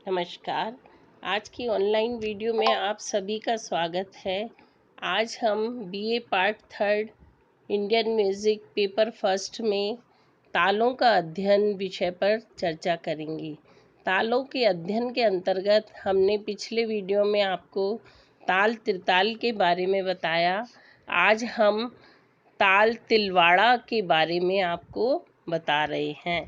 नमस्कार। आज की ऑनलाइन वीडियो में आप सभी का स्वागत है। आज हम BA part third Indian music paper first में तालों का अध्ययन विषय पर चर्चा करेंगे। तालों के अध्ययन के अंतर्गत हमने पिछले वीडियो में आपको ताल त्रिताल के बारे में बताया। आज हम ताल तिलवाड़ा के बारे में आपको बता रहे हैं।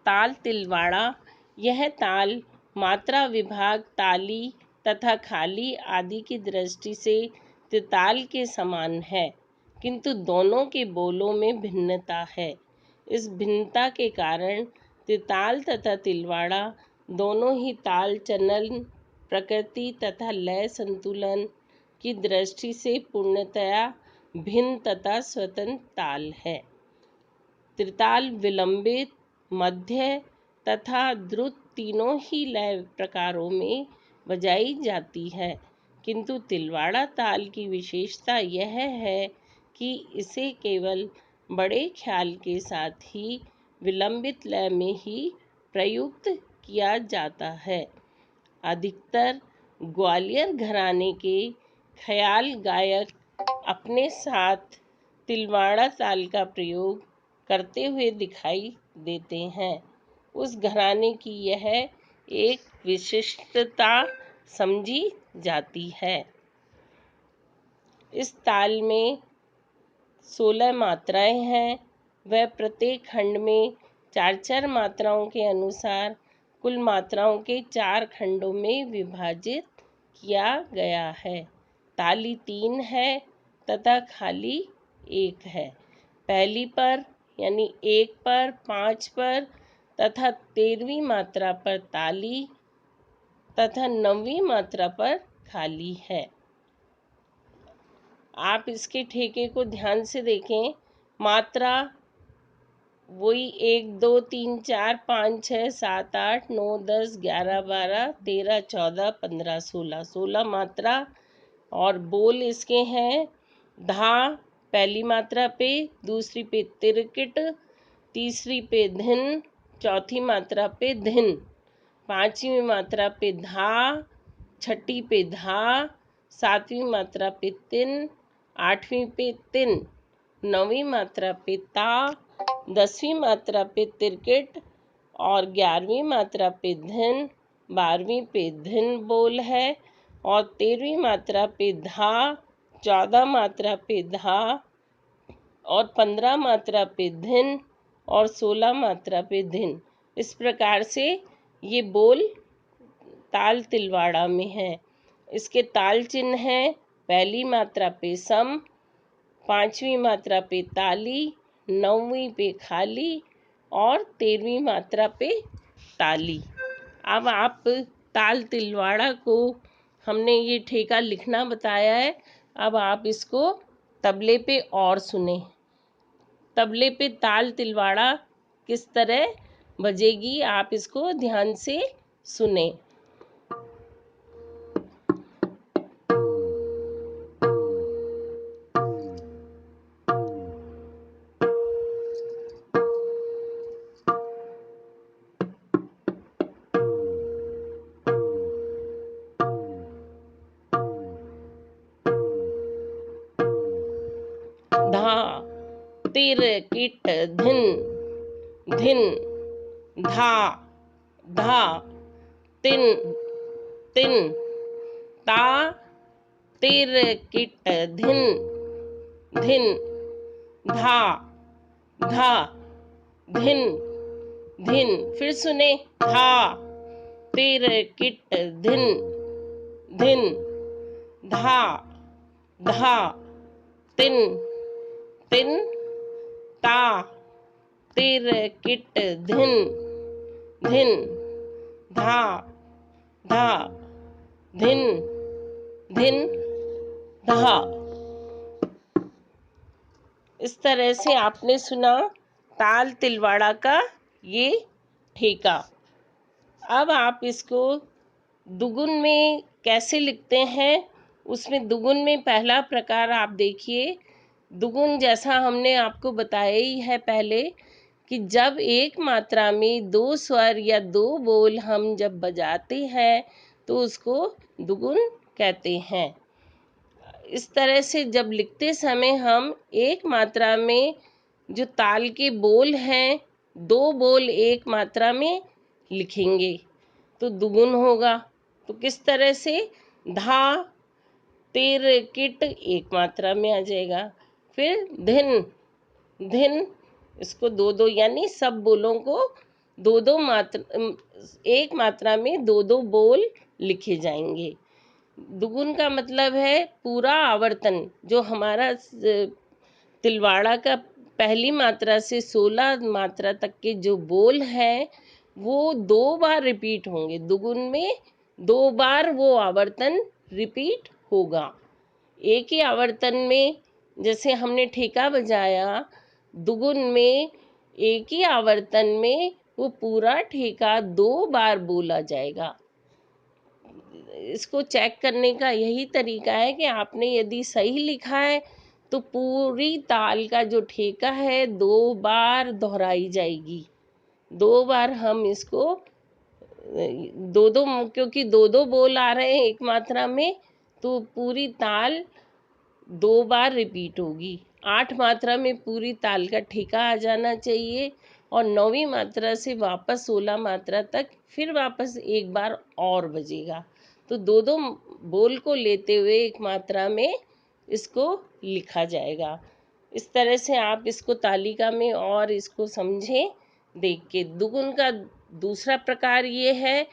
ताल तिलवाड़ा यह ताल मात्रा विभाग ताली तथा खाली आदि की दृष्टि से त्रिताल के समान है, किंतु दोनों के बोलों में भिन्नता है। इस भिन्नता के कारण त्रिताल तथा तिलवाड़ा दोनों ही ताल चलन, प्रकृति तथा लय संतुलन की दृष्टि से पूर्णतया भिन्न तथा स्वतंत्र ताल है। त्रिताल विलंबित, मध्य तथा द्रुत तीनों ही लय प्रकारों में बजाई जाती है, किंतु तिलवाड़ा ताल की विशेषता यह है कि इसे केवल बड़े ख्याल के साथ ही विलंबित लय में ही प्रयुक्त किया जाता है। अधिकतर ग्वालियर घराने के ख्याल गायक अपने साथ तिलवाड़ा ताल का प्रयोग करते हुए दिखाई देते हैं। उस घराने की यह एक विशिष्टता समझी जाती है। इस ताल में 16 मात्राएं हैं। वह प्रत्येक खंड में 4-4 मात्राओं के अनुसार कुल मात्राओं के 4 खंडों में विभाजित किया गया है। ताली 3 है तथा खाली 1 है। पहली पर यानी 1 पर, 5 पर तथा 13वीं मात्रा पर ताली तथा 9वीं मात्रा पर खाली है। आप इसके ठेके को ध्यान से देखें। मात्रा वही 1, 2, 3, 4, 5, 6, 7, 8, 9, 10, 11, 12, 13, 14, 15, 16 मात्रा और बोल इसके हैं। धा पहली मात्रा पे, दूसरी पे तिरकिट, तीसरी पे धिन, चौथी मात्रा पे धिन, पांचवी मात्रा पे धा, छठी पे धा, सातवीं मात्रा पे तिन, आठवीं पे तिन, नौवीं मात्रा पे ता, 10वीं मात्रा पे तिरकिट और 11वीं मात्रा पे धिन, 12वीं पे धिन बोल है और 13वीं मात्रा पे धा, 14 मात्रा पे धा और 15 मात्रा पे धिन और 16 मात्रा पे धिन। इस प्रकार से ये बोल ताल तिलवाड़ा में है। इसके ताल चिन्ह हैं। पहली मात्रा पे सम, 5वीं मात्रा पे ताली, 9वीं पे खाली और 13वीं मात्रा पे ताली। अब आप ताल तिलवाड़ा को हमने ये ठेका लिखना बताया है। अब आप इसको तबले पे और सुने। तबले पे ताल तिलवाड़ा किस तरह बजेगी, आप इसको ध्यान से सुने। धा तिर किट धिन, धिन धा, धा तिन, तिन ता, तिर किट धिन, धिन धा, धा धिन, धिन। फिर सुने। धा तिर किट धिन, धिन धा, धा तिन, तिन ता, तिर किट धिन, धिन धा, धा धिन, धिन धा। इस तरह से आपने सुना ताल तिलवाड़ा का ये ठेका। अब आप इसको दुगुन में कैसे लिखते हैं, उसमें दुगुन में पहला प्रकार आप देखिए। दुगुन जैसा हमने आपको बताया ही है पहले कि जब एक मात्रा में दो स्वर या दो बोल हम जब बजाते हैं तो उसको दुगुन कहते हैं। इस तरह से जब लिखते समय हम एक मात्रा में जो ताल के बोल हैं, दो बोल एक मात्रा में लिखेंगे तो दुगुन होगा। तो किस तरह से, धा तिर किट एक मात्रा में आ जाएगा। फिर धिन, धिन इसको दो दो, यानी सब बोलों को दो दो मात्रा, एक मात्रा में दो दो बोल लिखे जाएंगे। दुगुन का मतलब है पूरा आवर्तन, जो हमारा तिलवाड़ा का पहली मात्रा से 16 मात्रा तक के जो बोल हैं वो दो बार रिपीट होंगे। दुगुन में दो बार वो आवर्तन रिपीट होगा। एक ही आवर्तन में, जैसे हमने ठेका बजाया, दुगुन में एक ही आवर्तन में वो पूरा ठेका दो बार बोला जाएगा। इसको चेक करने का यही तरीका है कि आपने यदि सही लिखा है तो पूरी ताल का जो ठेका है दो बार दोहराई जाएगी। दो बार हम इसको दो दो, क्योंकि दो दो बोल आ रहे हैं एक मात्रा में, तो पूरी ताल दो बार रिपीट होगी। 8 मात्रा में पूरी ताल का ठेका आ जाना चाहिए और 9वीं मात्रा से वापस 16 मात्रा तक फिर वापस एक बार और बजेगा। तो दो दो बोल को लेते हुए एक मात्रा में इसको लिखा जाएगा। इस तरह से आप इसको तालिका में और इसको समझें देख के। दुगुन का दूसरा प्रकार ये है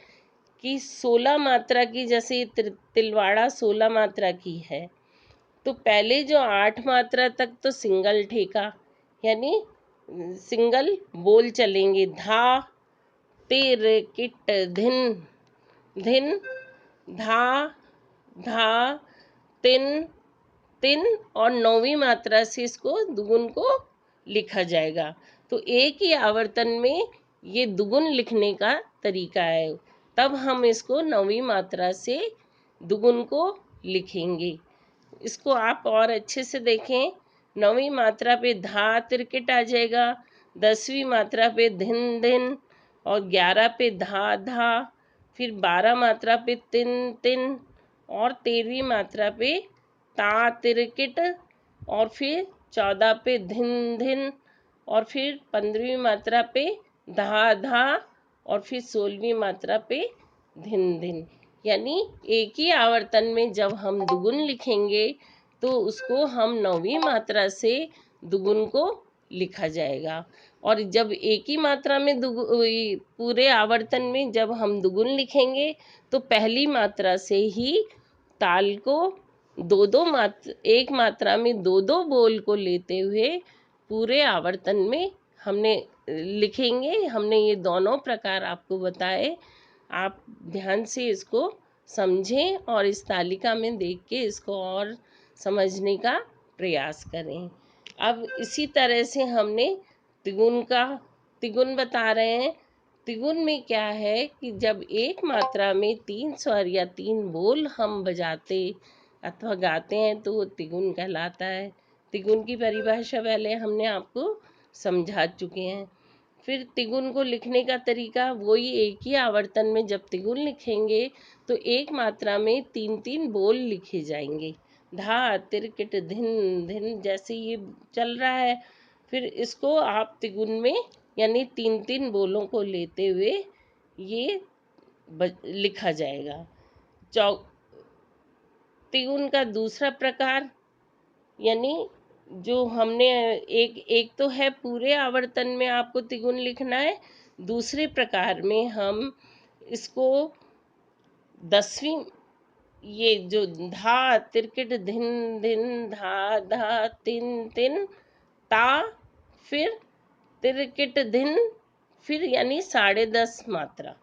कि 16 मात्रा की, जैसे तिलवाड़ा 16 मात्रा की है तो पहले जो 8 मात्रा तक तो सिंगल ठेका, यानी सिंगल बोल चलेंगे। धा तिर किट धिन, धिन धा धा तिन, तिन, और 9वीं मात्रा से इसको दुगुन को लिखा जाएगा। तो एक ही आवर्तन में ये दुगुन लिखने का तरीका है। तब हम इसको 9वीं मात्रा से दुगुन को लिखेंगे। इसको आप और अच्छे से देखें। 9वीं मात्रा पे धा तिरकिट आ जाएगा, 10वीं मात्रा पे धिन धिन, और 11 पे धा धा, फिर 12 मात्रा पे तिन तिन, और 13वीं मात्रा पे ता तिरकिट, और फिर 14 पे धिन धिन, और फिर 15वीं मात्रा पे धा धा, और फिर 16वीं मात्रा पे धिन धिन। यानी एक ही आवर्तन में जब हम दुगुन लिखेंगे तो उसको हम 9वीं मात्रा से दुगुन को लिखा जाएगा। और जब एक ही मात्रा में पूरे आवर्तन में जब हम दुगुन लिखेंगे तो पहली मात्रा से ही ताल को दो दो एक मात्रा में दो दो बोल को लेते हुए पूरे आवर्तन में हमने लिखेंगे। हमने ये दोनों प्रकार आपको बताए। आप ध्यान से इसको समझें और इस तालिका में देख के इसको और समझने का प्रयास करें। अब इसी तरह से हमने तिगुन बता रहे हैं। तिगुन में क्या है कि जब एक मात्रा में 3 स्वर या 3 बोल हम बजाते अथवा गाते हैं तो वो तिगुन कहलाता है। तिगुन की परिभाषा पहले हमने आपको समझा चुके हैं। फिर तिगुन को लिखने का तरीका वही, एक ही आवर्तन में जब तिगुन लिखेंगे तो एक मात्रा में 3-3 बोल लिखे जाएंगे। धा तिरकिट धिन धिन जैसे ये चल रहा है। फिर इसको आप तिगुन में यानी 3-3 बोलों को लेते हुए ये लिखा जाएगा। तिगुन का दूसरा प्रकार, यानी जो हमने एक तो है पूरे आवर्तन में आपको तिगुन लिखना है। दूसरे प्रकार में हम इसको 10वीं, ये जो धा तिरकिट धिन धिन धा धा तिन तिन ता, फिर तिरकिट धिन, फिर यानी 10.5 मात्रा,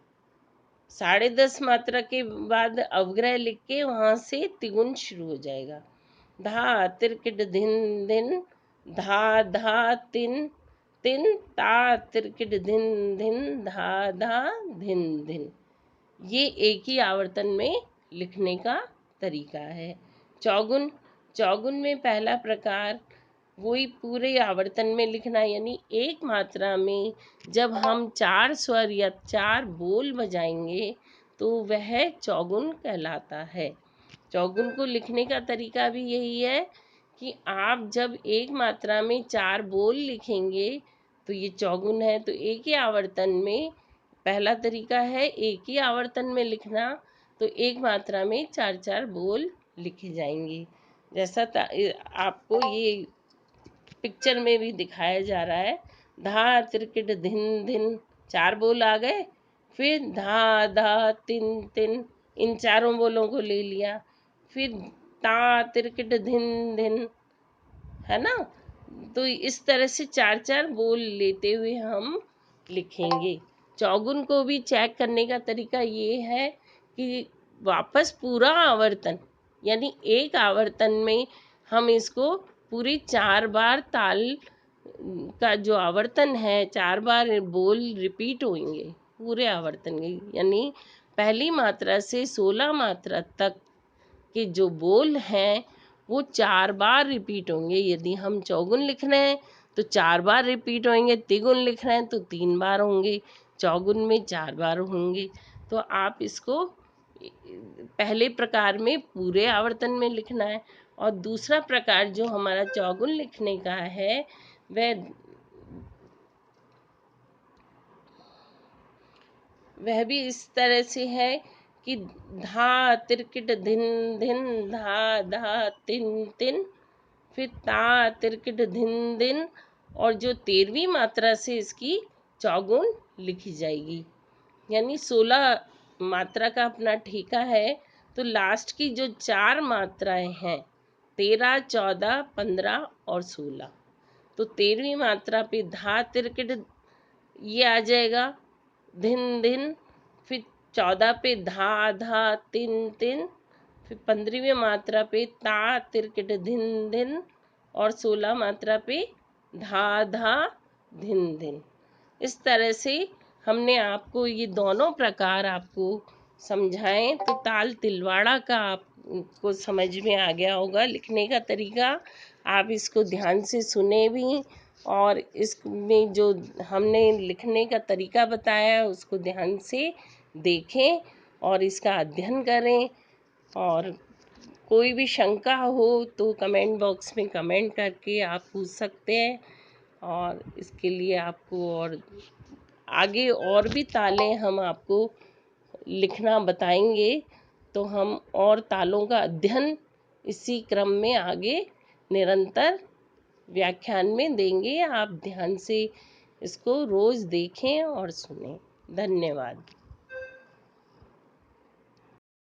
10.5 मात्रा के बाद अवग्रह लिख के वहाँ से तिगुन शुरू हो जाएगा। धा तिरकिट धिन धिन धा धा तिन तिन ता तिरकिट धिन धिन धा धा धिन धिन। ये एक ही आवर्तन में लिखने का तरीका है। चौगुन में पहला प्रकार वही पूरे आवर्तन में लिखना है। यानी एक मात्रा में जब हम 4 स्वर या 4 बोल बजाएंगे तो वह चौगुन कहलाता है। चौगुन को लिखने का तरीका भी यही है कि आप जब एक मात्रा में 4 बोल लिखेंगे तो ये चौगुन है। तो एक ही आवर्तन में, पहला तरीका है एक ही आवर्तन में लिखना, तो एक मात्रा में 4-4 बोल लिखे जाएंगे। जैसा आपको ये पिक्चर में भी दिखाया जा रहा है। धा तिरकिट धिन धिन 4 बोल आ गए, फिर धा धा तिन तिन, इन चारों बोलों को ले लिया, फिर ता तिरकिट धिन धिन, है ना। तो इस तरह से 4-4 बोल लेते हुए हम लिखेंगे। चौगुन को भी चेक करने का तरीका ये है कि वापस पूरा आवर्तन, यानी एक आवर्तन में हम इसको पूरी 4 बार ताल का जो आवर्तन है, 4 बार बोल रिपीट होंगे पूरे आवर्तन के। यानी पहली मात्रा से 16 मात्रा तक के जो बोल हैं वो 4 बार रिपीट होंगे। यदि हम चौगुन लिख रहे हैं तो 4 बार रिपीट होंगे, तिगुन लिख रहे हैं तो 3 बार होंगे, चौगुन में 4 बार होंगे। तो आप इसको पहले प्रकार में पूरे आवर्तन में लिखना है। और दूसरा प्रकार जो हमारा चौगुन लिखने का है वह भी इस तरह से है कि धा तिरकिट धिन धिन, धा धा तिन तिन, फिर ता तिरकिट धिन दिन, और जो 13वीं मात्रा से इसकी चौगुन लिखी जाएगी। यानी 16 मात्रा का अपना ठेका है, तो लास्ट की जो 4 मात्राएं हैं 13, 14, 15 और 16, तो 13वीं मात्रा पे धा तिरकिट ये आ जाएगा धिन धिन, फिर 14 पे धा धा तिन तिन, फिर 15वीं मात्रा पे ता तिरकिट धिन धिन, और 16 मात्रा पे धा धा धिन धिन। इस तरह से हमने आपको ये दोनों प्रकार आपको समझाएं, तो ताल तिलवाड़ा का आपको समझ में आ गया होगा लिखने का तरीका। आप इसको ध्यान से सुने भी, और इसमें जो हमने लिखने का तरीका बताया है उसको ध्यान से देखें और इसका अध्ययन करें। और कोई भी शंका हो तो कमेंट बॉक्स में कमेंट करके आप पूछ सकते हैं, और इसके लिए आपको और आगे और भी तालें हम आपको लिखना बताएंगे। तो हम और तालों का अध्ययन इसी क्रम में आगे निरंतर व्याख्यान में देंगे। आप ध्यान से इसको रोज़ देखें और सुनें। धन्यवाद।